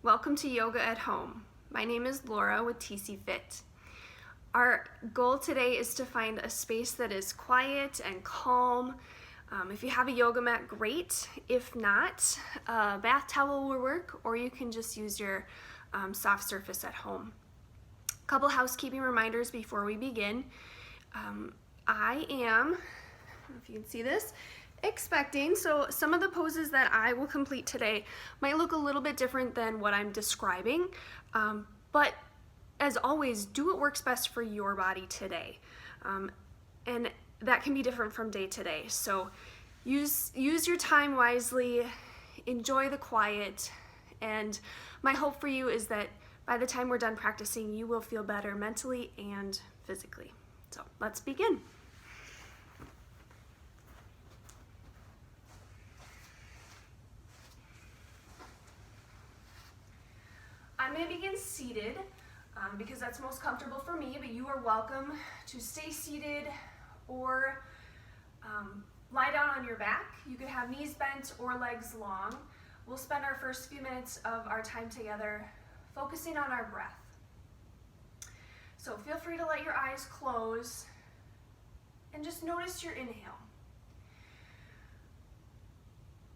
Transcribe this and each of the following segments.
Welcome to Yoga at Home. My name is Laura with TC Fit. Our goal today is to find a space that is quiet and calm. If you have a yoga mat, great. If not, a bath towel will work, or you can just use your soft surface at home. A couple housekeeping reminders before we begin. I am, if you can see this, expecting, so some of the poses that I will complete today might look a little bit different than what I'm describing, but as always, do what works best for your body today, and that can be different from day to day. So use your time wisely, enjoy the quiet, and my hope for you is that by the time we're done practicing, you will feel better mentally and physically. So let's begin. I'm going to begin seated because that's most comfortable for me, but you are welcome to stay seated or lie down on your back. You could have knees bent or legs long. We'll spend our first few minutes of our time together focusing on our breath. So feel free to let your eyes close and just notice your inhale.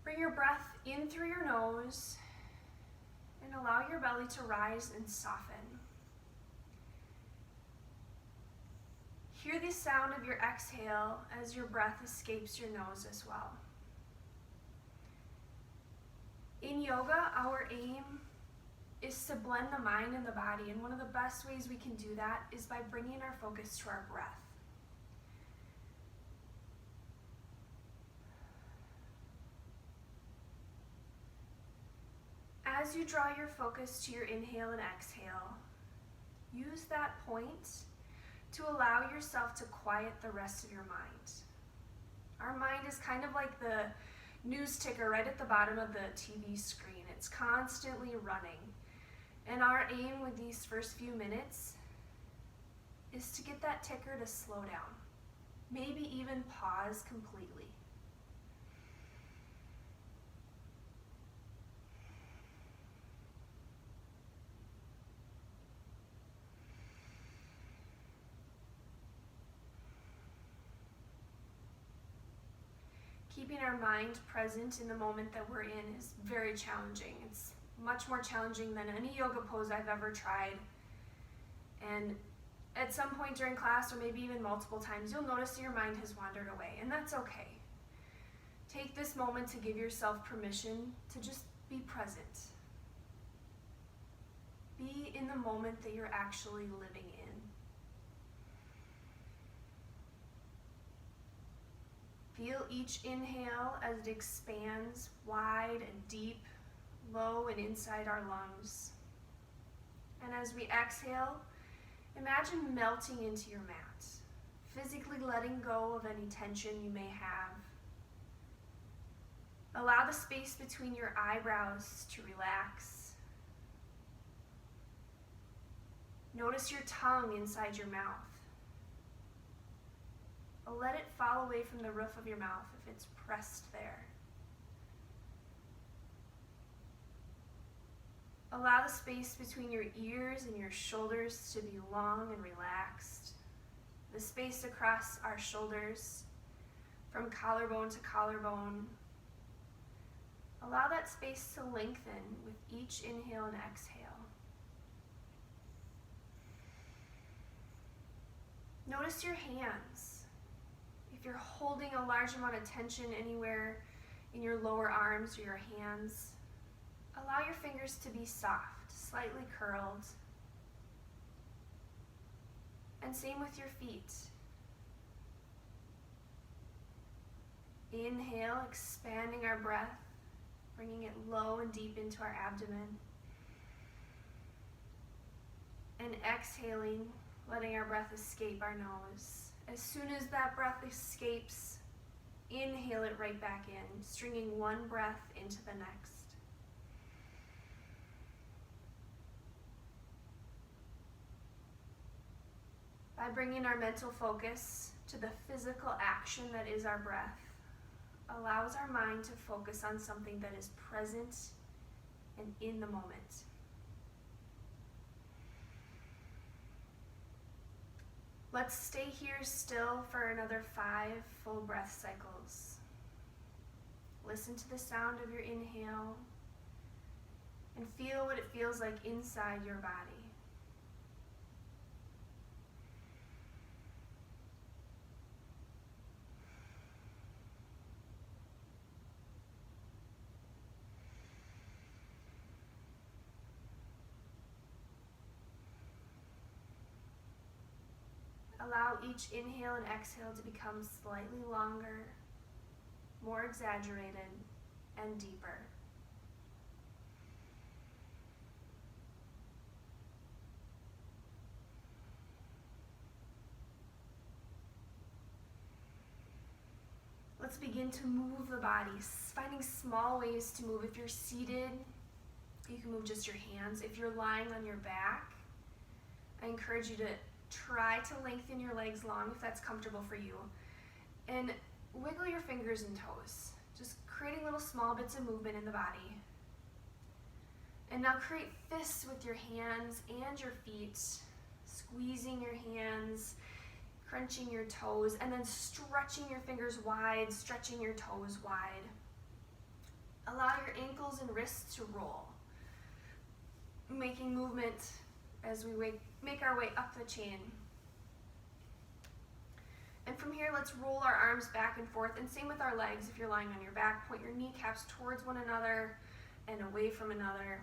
Bring your breath in through your nose and allow your belly to rise and soften. Hear the sound of your exhale as your breath escapes your nose as well. In yoga, our aim is to blend the mind and the body, and one of the best ways we can do that is by bringing our focus to our breath. As you draw your focus to your inhale and exhale, use that point to allow yourself to quiet the rest of your mind. Our mind is kind of like the news ticker right at the bottom of the TV screen. It's constantly running. And our aim with these first few minutes is to get that ticker to slow down, maybe even pause completely. Keeping our mind present in the moment that we're in is very challenging. It's much more challenging than any yoga pose I've ever tried. And at some point during class, or maybe even multiple times, you'll notice your mind has wandered away, and that's okay. Take this moment to give yourself permission to just be present. Be in the moment that you're actually living in. Feel each inhale as it expands wide and deep, low and inside our lungs. And as we exhale, imagine melting into your mat, physically letting go of any tension you may have. Allow the space between your eyebrows to relax. Notice your tongue inside your mouth. Let it fall away from the roof of your mouth if it's pressed there. Allow the space between your ears and your shoulders to be long and relaxed. The space across our shoulders, from collarbone to collarbone. Allow that space to lengthen with each inhale and exhale. Notice your hands. If you're holding a large amount of tension anywhere in your lower arms or your hands, allow your fingers to be soft, slightly curled. And same with your feet. Inhale, expanding our breath, bringing it low and deep into our abdomen. And exhaling, letting our breath escape our nose. As soon as that breath escapes, inhale it right back in, stringing one breath into the next. By bringing our mental focus to the physical action that is our breath, allows our mind to focus on something that is present and in the moment. Let's stay here still for another 5 full breath cycles. Listen to the sound of your inhale and feel what it feels like inside your body. Allow each inhale and exhale to become slightly longer, more exaggerated, and deeper. Let's begin to move the body, finding small ways to move. If you're seated, you can move just your hands. If you're lying on your back, I encourage you to try to lengthen your legs long if that's comfortable for you. And wiggle your fingers and toes, just creating little small bits of movement in the body. And now create fists with your hands and your feet, squeezing your hands, crunching your toes, and then stretching your fingers wide, stretching your toes wide. Allow your ankles and wrists to roll, making movement as we make our way up the chain. And from here, let's roll our arms back and forth, and same with our legs. If you're lying on your back, point your kneecaps towards one another and away from another.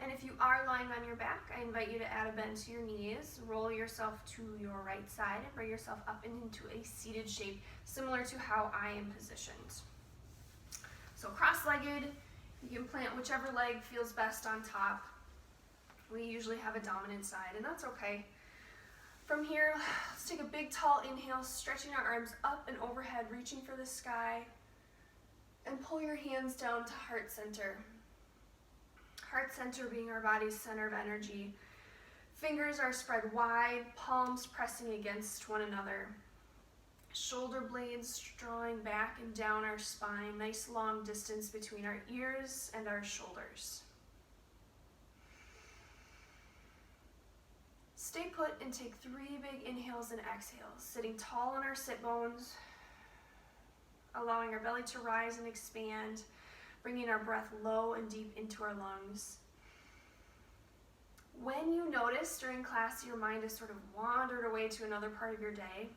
And if you are lying on your back, I invite you to add a bend to your knees. Roll yourself to your right side and bring yourself up and into a seated shape, similar to how I am positioned. So cross-legged, you can plant whichever leg feels best on top. We usually have a dominant side, and that's okay. From here, let's take a big, tall inhale, stretching our arms up and overhead, reaching for the sky, and pull your hands down to heart center. Heart center being our body's center of energy. Fingers are spread wide, palms pressing against one another. Shoulder blades drawing back and down our spine, nice long distance between our ears and our shoulders. Stay put and take 3 big inhales and exhales, sitting tall on our sit bones, allowing our belly to rise and expand, bringing our breath low and deep into our lungs. When you notice during class your mind has sort of wandered away to another part of your day,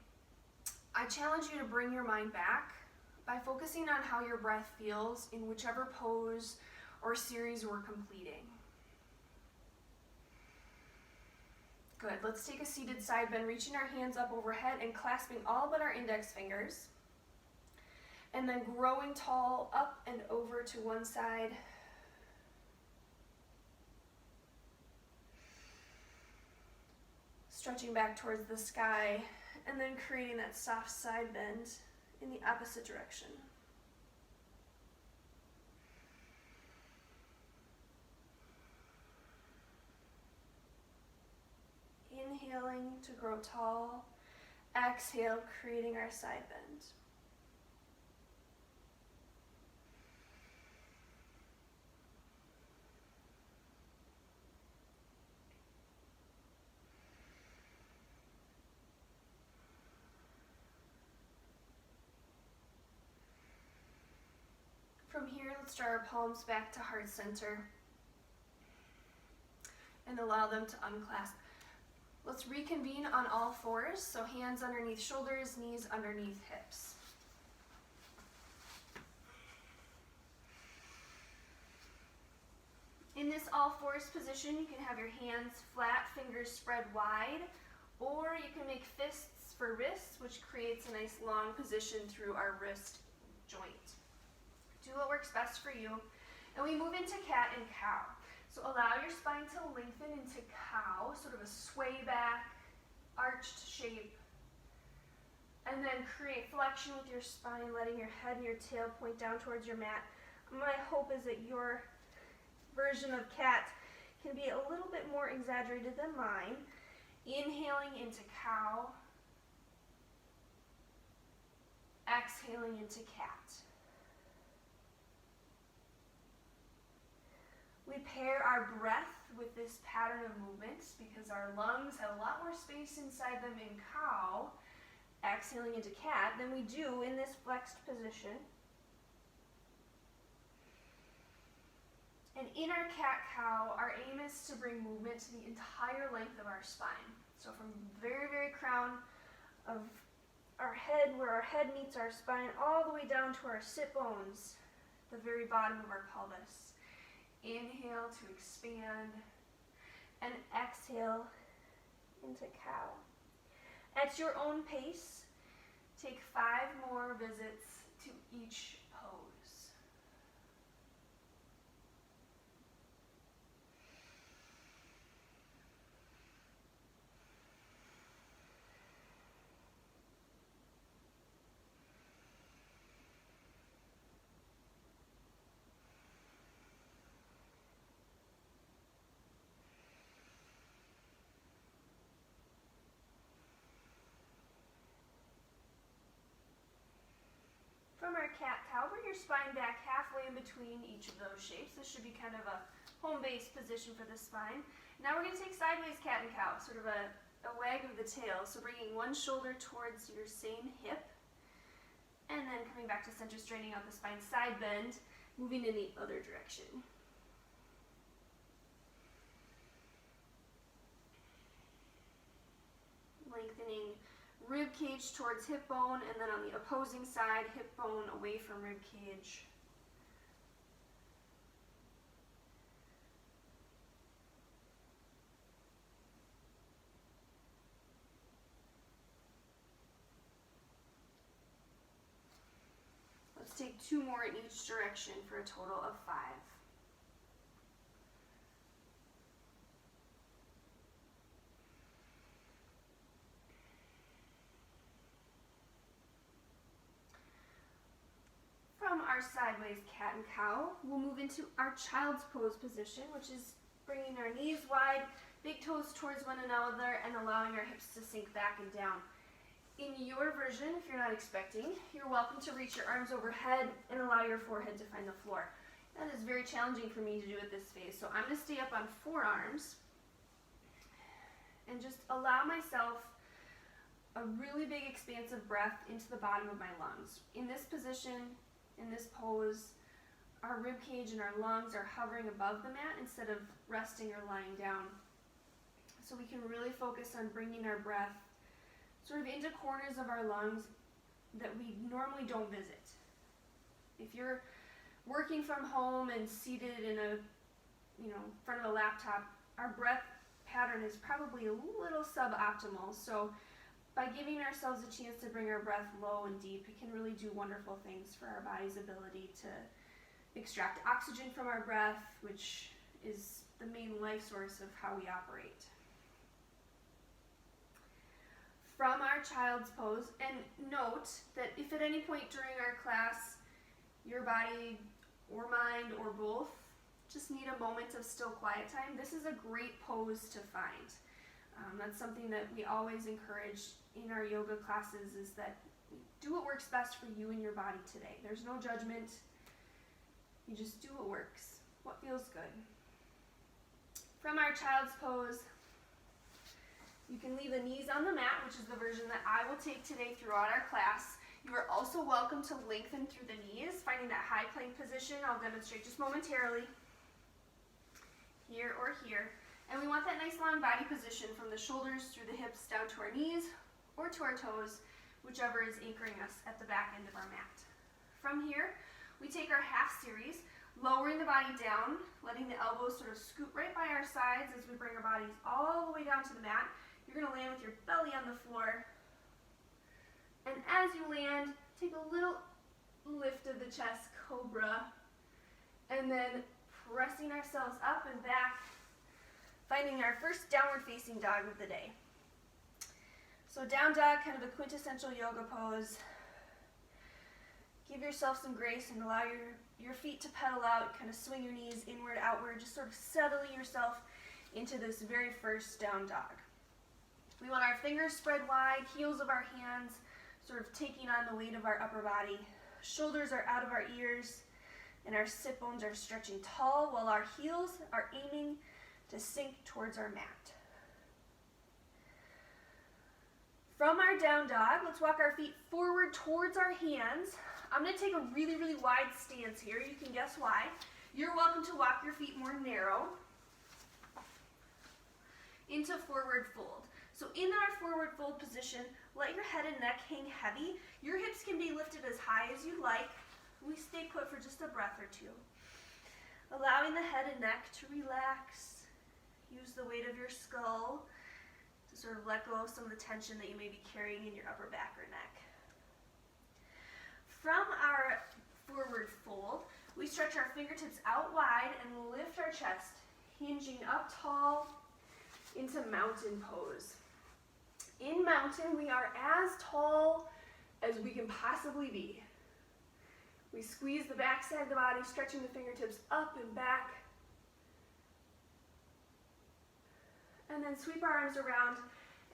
I challenge you to bring your mind back by focusing on how your breath feels in whichever pose or series we're completing. Good, let's take a seated side bend, reaching our hands up overhead and clasping all but our index fingers. And then growing tall up and over to one side. Stretching back towards the sky, and then creating that soft side bend in the opposite direction. Inhaling to grow tall. Exhale, creating our side bend. From here, let's draw our palms back to heart center and allow them to unclasp. Let's reconvene on all fours, so hands underneath shoulders, knees underneath hips. In this all fours position, you can have your hands flat, fingers spread wide, or you can make fists for wrists, which creates a nice long position through our wrist joint. Do what works best for you. And we move into cat and cow. So allow your spine to lengthen into cow, sort of a sway back, arched shape. And then create flexion with your spine, letting your head and your tail point down towards your mat. My hope is that your version of cat can be a little bit more exaggerated than mine. Inhaling into cow. Exhaling into cat. We pair our breath with this pattern of movements because our lungs have a lot more space inside them in cow, exhaling into cat, than we do in this flexed position. And in our cat-cow, our aim is to bring movement to the entire length of our spine. So from the very, very crown of our head, where our head meets our spine, all the way down to our sit bones, the very bottom of our pelvis. Inhale to expand, and exhale into cow. At your own pace, take 5 more visits to each pose. From our cat-cow, bring your spine back halfway in between each of those shapes. This should be kind of a home base position for the spine. Now we're going to take sideways cat and cow, sort of a wag of the tail. So bringing one shoulder towards your same hip, and then coming back to center, straightening out the spine, side bend, moving in the other direction. Lengthening rib cage towards hip bone, and then on the opposing side, hip bone away from rib cage. Let's take 2 more in each direction for a total of 5. From our sideways cat and cow, we'll move into our child's pose position, which is bringing our knees wide, big toes towards one another, and allowing our hips to sink back and down. In your version, if you're not expecting, you're welcome to reach your arms overhead and allow your forehead to find the floor. That is very challenging for me to do at this phase, so I'm going to stay up on forearms and just allow myself a really big expansive breath into the bottom of my lungs. In this position, in this pose, our rib cage and our lungs are hovering above the mat instead of resting or lying down. So we can really focus on bringing our breath sort of into corners of our lungs that we normally don't visit. If you're working from home and seated in front of a laptop, our breath pattern is probably a little suboptimal. So by giving ourselves a chance to bring our breath low and deep, it can really do wonderful things for our body's ability to extract oxygen from our breath, which is the main life source of how we operate. From our child's pose, and note that if at any point during our class your body or mind or both just need a moment of still quiet time, this is a great pose to find. That's something that we always encourage in our yoga classes, is that do what works best for you and your body today. There's no judgment. You just do what works, what feels good. From our child's pose, you can leave the knees on the mat, which is the version that I will take today throughout our class. You are also welcome to lengthen through the knees, finding that high plank position. I'll demonstrate just momentarily, here or here. And we want that nice long body position from the shoulders through the hips down to our knees or to our toes, whichever is anchoring us at the back end of our mat. From here, we take our half series, lowering the body down, letting the elbows sort of scoot right by our sides as we bring our bodies all the way down to the mat. You're going to land with your belly on the floor. And as you land, take a little lift of the chest, cobra, and then pressing ourselves up and back, finding our first downward facing dog of the day. So down dog, kind of a quintessential yoga pose. Give yourself some grace and allow your feet to pedal out, kind of swing your knees inward, outward, just sort of settling yourself into this very first down dog. We want our fingers spread wide, heels of our hands sort of taking on the weight of our upper body. Shoulders are out of our ears, And our sit bones are stretching tall while our heels are aiming to sink towards our mat. From our down dog, let's walk our feet forward towards our hands. I'm going to take a really, really wide stance here. You can guess why. You're welcome to walk your feet more narrow into forward fold. So in our forward fold position, let your head and neck hang heavy. Your hips can be lifted as high as you like. We stay put for just a breath or two. Allowing the head and neck to relax. Use the weight of your skull to sort of let go of some of the tension that you may be carrying in your upper back or neck. From our forward fold, we stretch our fingertips out wide and lift our chest, hinging up tall into mountain pose. In mountain, we are as tall as we can possibly be. We squeeze the back side of the body, stretching the fingertips up and back. And then sweep our arms around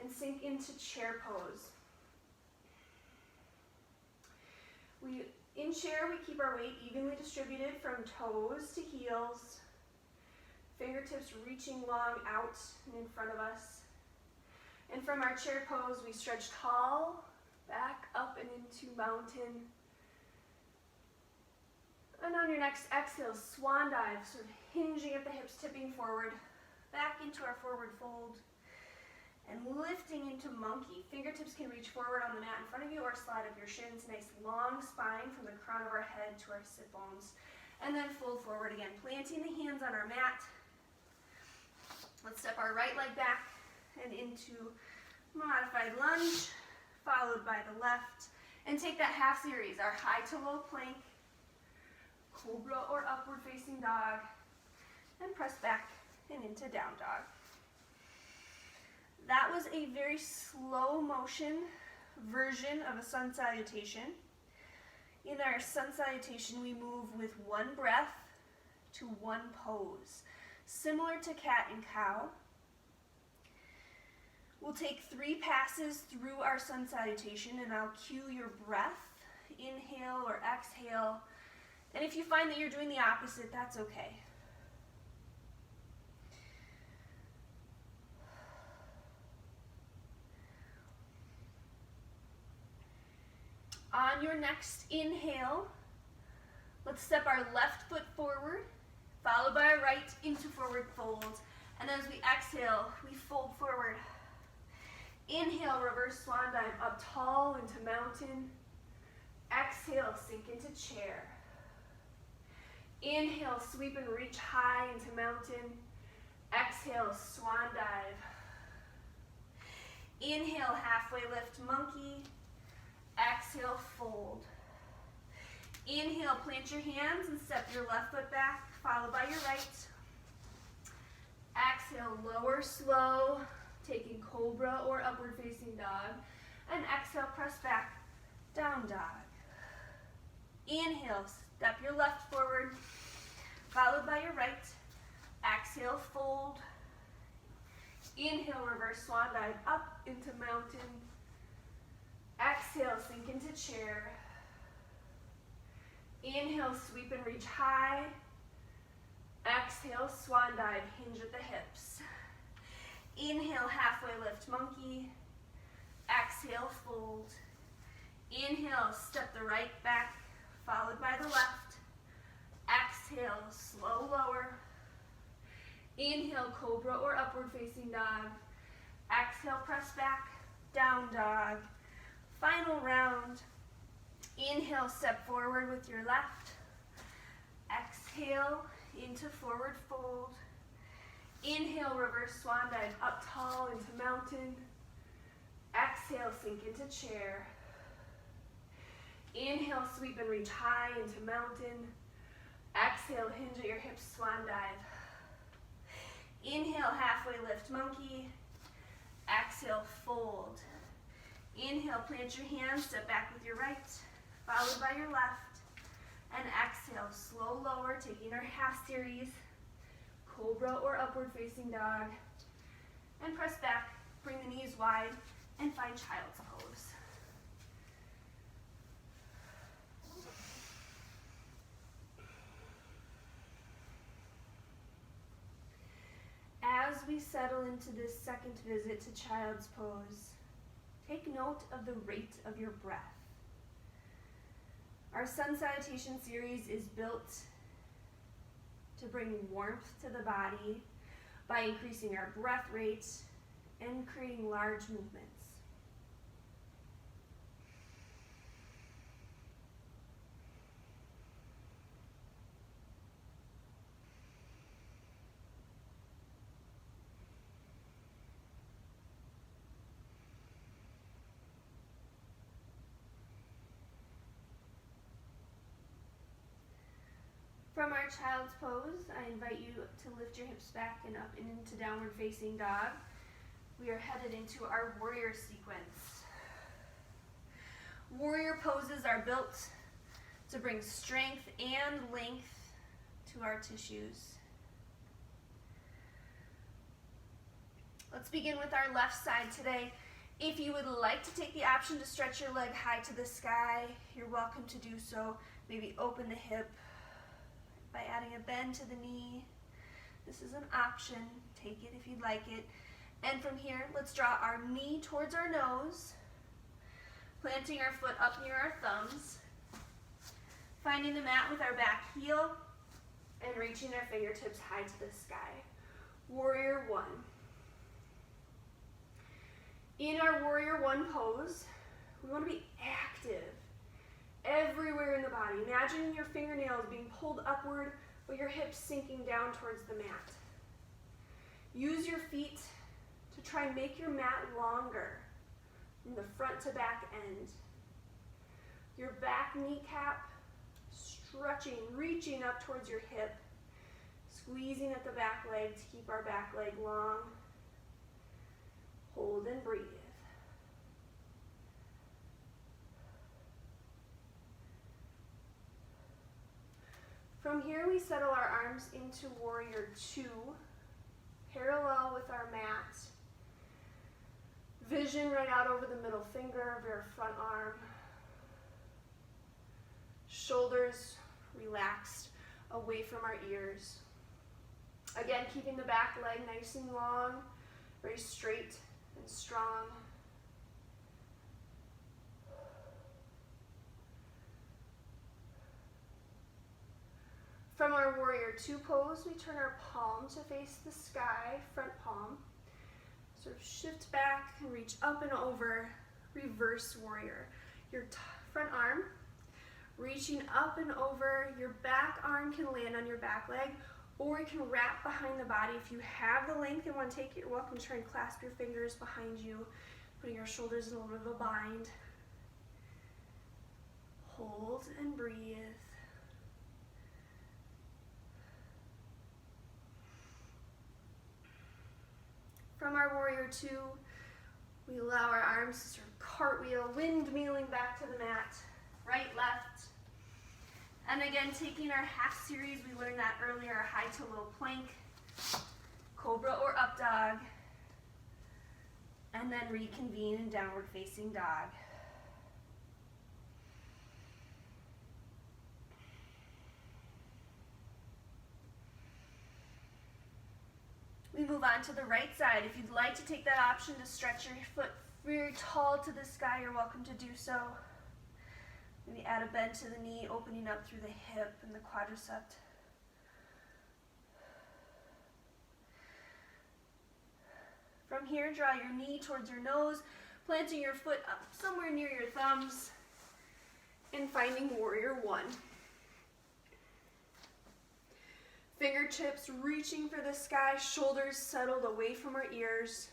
and sink into chair pose. In chair, we keep our weight evenly distributed from toes to heels. Fingertips reaching long out and in front of us. And from our chair pose, we stretch tall, back up and into mountain. And on your next exhale, swan dive, sort of hinging at the hips, tipping forward, back into our forward fold, and lifting into monkey. Fingertips can reach forward on the mat in front of you or slide up your shins. Nice long spine from the crown of our head to our sit bones. And then fold forward again, planting the hands on our mat. Let's step our right leg back and into modified lunge, followed by the left. And take that half series, our high to low plank, cobra or upward facing dog, and press back and into down dog. That was a very slow motion version of a sun salutation. In our sun salutation, we move with one breath to one pose, similar to cat and cow. We'll take 3 passes through our sun salutation, and I'll cue your breath, inhale or exhale. And if you find that you're doing the opposite, that's okay. On your next inhale, let's step our left foot forward, followed by our right into forward fold. And as we exhale, we fold forward. Inhale, reverse swan dive up tall into mountain. Exhale, sink into chair. Inhale, sweep and reach high into mountain. Exhale, swan dive. Inhale, halfway lift monkey. Exhale, fold. Inhale, plant your hands and step your left foot back, followed by your right. Exhale, lower slow, taking cobra or upward facing dog. And exhale, press back, down dog. Inhale, step your left forward, followed by your right. Exhale, fold. Inhale, reverse swan dive up into mountain. Exhale, sink into chair. Inhale, sweep and reach high. Exhale, swan dive, hinge at the hips. Inhale, halfway lift monkey. Exhale, fold. Inhale, step the right back, followed by the left. Exhale, slow lower. Inhale, cobra or upward facing dog. Exhale, press back, down dog. Final round. Inhale, step forward with your left. Exhale, into forward fold. Inhale, reverse swan dive up tall into mountain. Exhale, sink into chair. Inhale, sweep and reach high into mountain. Exhale, hinge at your hips, swan dive. Inhale, halfway lift monkey. Exhale, fold. Inhale, plant your hands, step back with your right, followed by your left. And exhale, slow lower, taking our half series, cobra or upward facing dog. And press back, bring the knees wide, and find child's pose. we settle into this second visit to child's pose, take note of the rate of your breath. Our sun salutation series is built to bring warmth to the body by increasing our breath rate and creating large movements. From our child's pose, I invite you to lift your hips back and up and into downward facing dog. We are headed into our warrior sequence. Warrior poses are built to bring strength and length to our tissues. Let's begin with our left side today. If you would like to take the option to stretch your leg high to the sky, you're welcome to do so. Maybe open the hip by adding a bend to the knee. This is an option. Take it if you'd like it. And from here, let's draw our knee towards our nose, planting our foot up near our thumbs, finding the mat with our back heel, and reaching our fingertips high to the sky. Warrior One. In our Warrior One pose, we want to be active everywhere in the body. Imagine your fingernails being pulled upward, but your hips sinking down towards the mat. Use your feet to try and make your mat longer from the front to back end. Your back kneecap stretching, reaching up towards your hip, squeezing at the back leg to keep our back leg long. Hold and breathe. From here, we settle our arms into Warrior Two, parallel with our mat. Vision right out over the middle finger of your front arm. Shoulders relaxed away from our ears. Again, keeping the back leg nice and long, very straight and strong. From our Warrior Two pose, we turn our palm to face the sky, front palm. Sort of shift back and reach up and over, reverse warrior. Your front arm reaching up and over, your back arm can land on your back leg, or you can wrap behind the body. If you have the length and want to take it, you're welcome to try and clasp your fingers behind you, putting your shoulders in a little bit of a bind. Hold and breathe. From our Warrior Two, we allow our arms to sort of cartwheel, windmilling back to the mat, right, left. And again, taking our half series, we learned that earlier, our high to low plank, cobra or up dog, and then reconvene in downward facing dog. We move on to the right side. If you'd like to take that option to stretch your foot very tall to the sky, you're welcome to do so. Maybe add a bend to the knee, opening up through the hip and the quadricep. From here, draw your knee towards your nose, planting your foot up somewhere near your thumbs, and finding Warrior One. Fingertips reaching for the sky, shoulders settled away from our ears.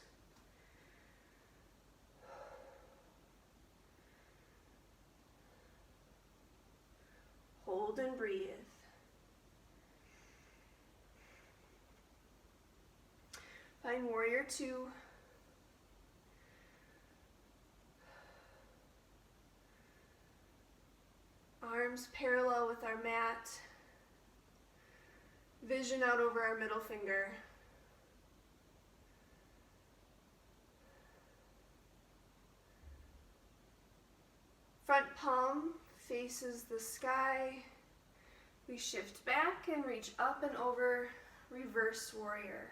Hold and breathe. Find Warrior Two. Arms parallel with our mat. Vision out over our middle finger. Front palm faces the sky. We shift back and reach up and over, reverse warrior.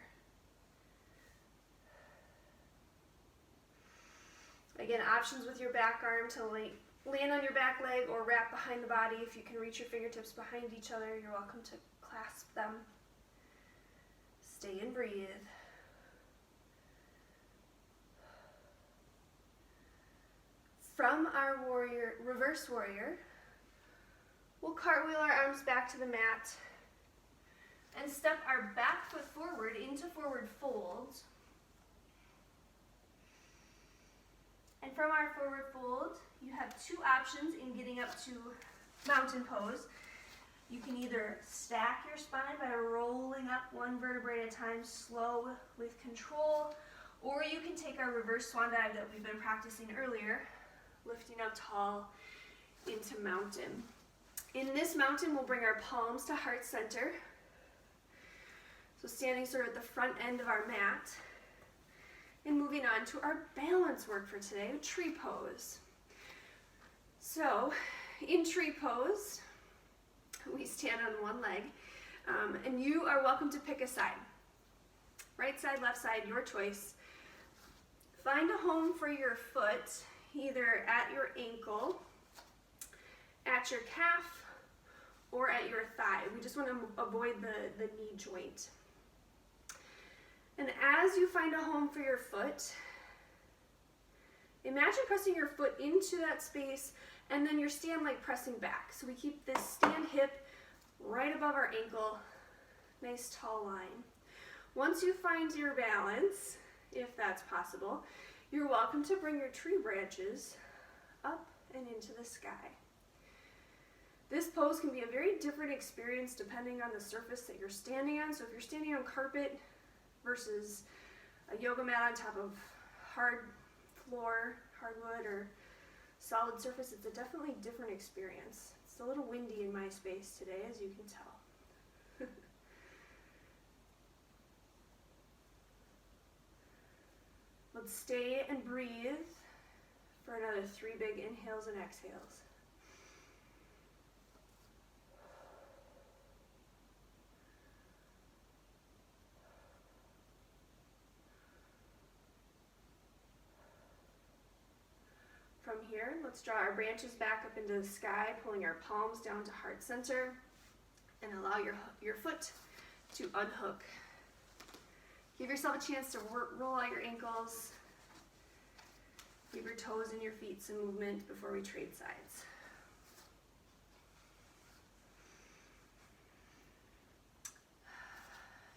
Again, options with your back arm to land on your back leg or wrap behind the body. If you can reach your fingertips behind each other, you're welcome to clasp them. Stay and breathe. From our reverse warrior, we'll cartwheel our arms back to the mat and step our back foot forward into forward fold. And from our forward fold, you have two options in getting up to mountain pose. You can either stack your spine by rolling up one vertebrae at a time, slow with control, or you can take our reverse swan dive that we've been practicing earlier, lifting up tall into mountain. In this mountain, we'll bring our palms to heart center. So standing sort of at the front end of our mat. And moving on to our balance work for today, tree pose. So in tree pose, we stand on one leg, and you are welcome to pick a side. Right side, left side, your choice. Find a home for your foot, either at your ankle, at your calf, or at your thigh. We just want to avoid the knee joint. And as you find a home for your foot, imagine pressing your foot into that space and then your stand leg pressing back. So we keep this stand hip right above our ankle, nice tall line. Once you find your balance, if that's possible, you're welcome to bring your tree branches up and into the sky. This pose can be a very different experience depending on the surface that you're standing on. So if you're standing on carpet versus a yoga mat on top of hard floor, hardwood, or solid surface, it's a definitely different experience. It's a little windy in my space today, as you can tell. Let's stay and breathe for another 3 big inhales and exhales. From here, let's draw our branches back up into the sky, pulling our palms down to heart center, and allow your foot to unhook. Give yourself a chance to roll out your ankles. Give your toes and your feet some movement before we trade sides.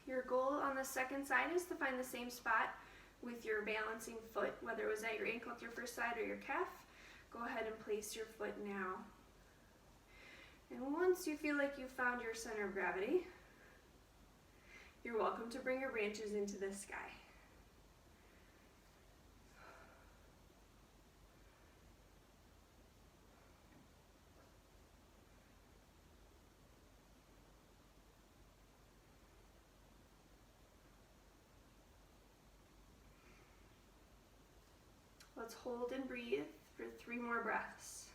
Your goal on the second side is to find the same spot with your balancing foot, whether it was at your ankle with your first side or your calf. Go ahead and place your foot now. And once you feel like you've found your center of gravity, you're welcome to bring your branches into the sky. Let's hold and breathe for 3 more breaths.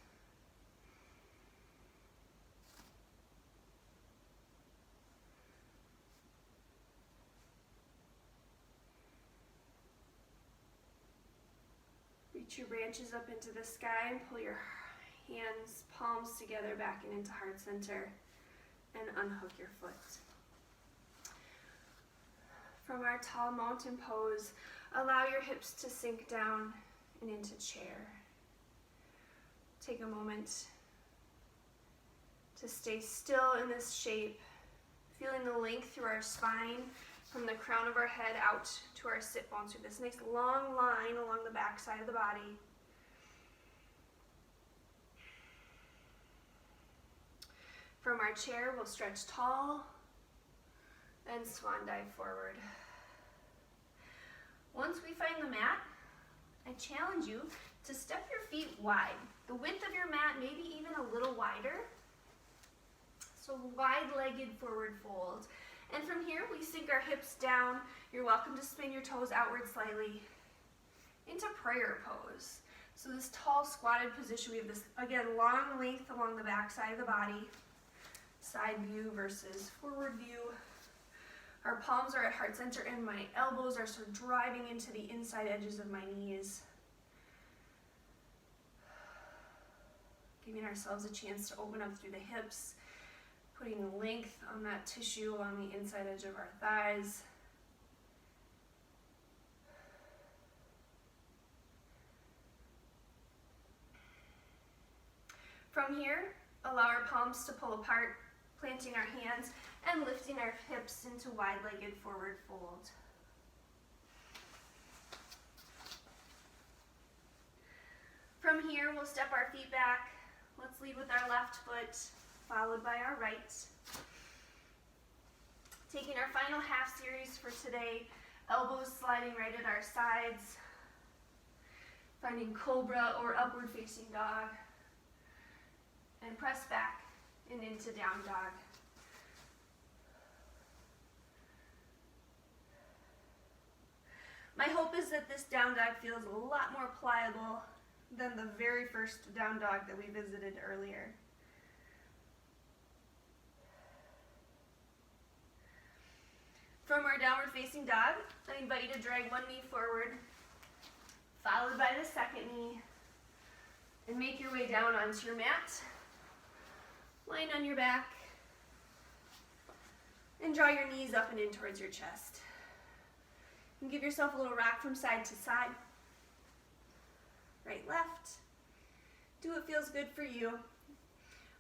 Reach your branches up into the sky and pull your hands, palms together back and into heart center, and unhook your foot. From our tall mountain pose, allow your hips to sink down and into chair. Take a moment to stay still in this shape, feeling the length through our spine from the crown of our head out to our sit bones through this nice long line along the back side of the body. From our chair, we'll stretch tall and swan dive forward. Once we find the mat, I challenge you to step your feet wide. The width of your mat, maybe even a little wider. So wide-legged forward fold. And from here, we sink our hips down. You're welcome to spin your toes outward slightly into prayer pose. So this tall squatted position, we have this, again, long length along the back side of the body. Side view versus forward view. Our palms are at heart center and my elbows are sort of driving into the inside edges of my knees. giving ourselves a chance to open up through the hips, putting length on that tissue along the inside edge of our thighs. From here, allow our palms to pull apart, planting our hands and lifting our hips into wide-legged forward fold. From here, we'll step our feet back. Let's lead with our left foot, followed by our right. Taking our final half series for today, elbows sliding right at our sides, finding cobra or upward facing dog, and press back and into down dog. My hope is that this down dog feels a lot more pliable than the very first down dog that we visited earlier. From our downward facing dog, I invite you to drag one knee forward, followed by the second knee, and make your way down onto your mat. Lying on your back, and draw your knees up and in towards your chest. And give yourself a little rock from side to side. Right, left. Do what feels good for you.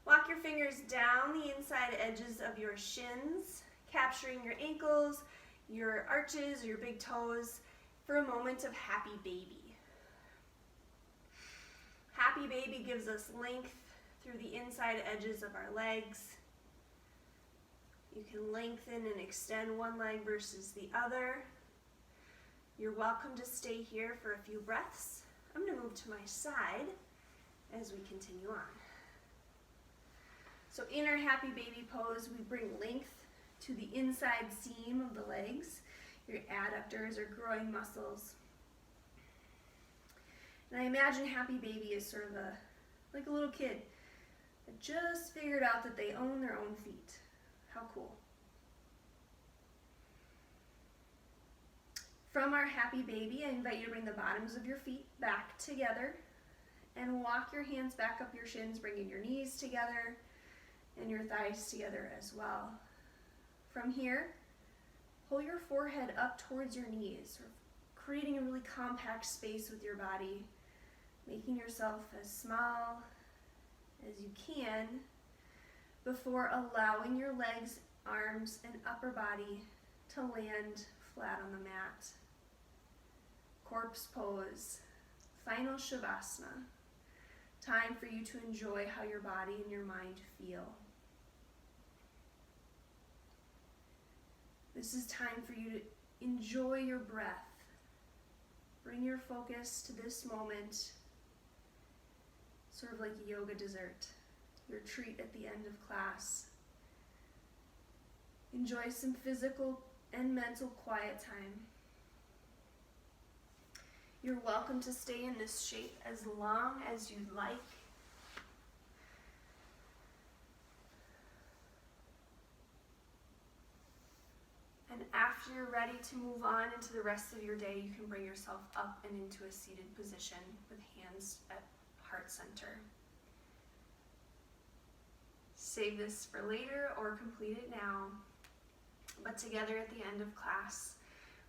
Walk your fingers down the inside edges of your shins, capturing your ankles, your arches, your big toes for a moment of happy baby. Happy baby gives us length through the inside edges of our legs. You can lengthen and extend one leg versus the other. You're welcome to stay here for a few breaths. I'm going to move to my side as we continue on. So in our happy baby pose, we bring length to the inside seam of the legs. Your adductors are growing muscles. And I imagine happy baby is sort of like a little kid that just figured out that they own their own feet. How cool. From our happy baby, I invite you to bring the bottoms of your feet back together and walk your hands back up your shins, bringing your knees together and your thighs together as well. From here, pull your forehead up towards your knees, creating a really compact space with your body, making yourself as small as you can before allowing your legs, arms, and upper body to land flat on the mat. Corpse pose, final Shavasana. Time for you to enjoy how your body and your mind feel. This is time for you to enjoy your breath. Bring your focus to this moment, sort of like a yoga dessert, your treat at the end of class. Enjoy some physical and mental quiet time. You're welcome to stay in this shape as long as you'd like. And after you're ready to move on into the rest of your day, you can bring yourself up and into a seated position with hands at heart center. Save this for later or complete it now. But together at the end of class,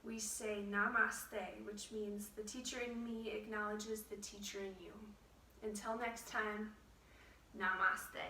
we say Namaste, which means the teacher in me acknowledges the teacher in you. Until next time, Namaste.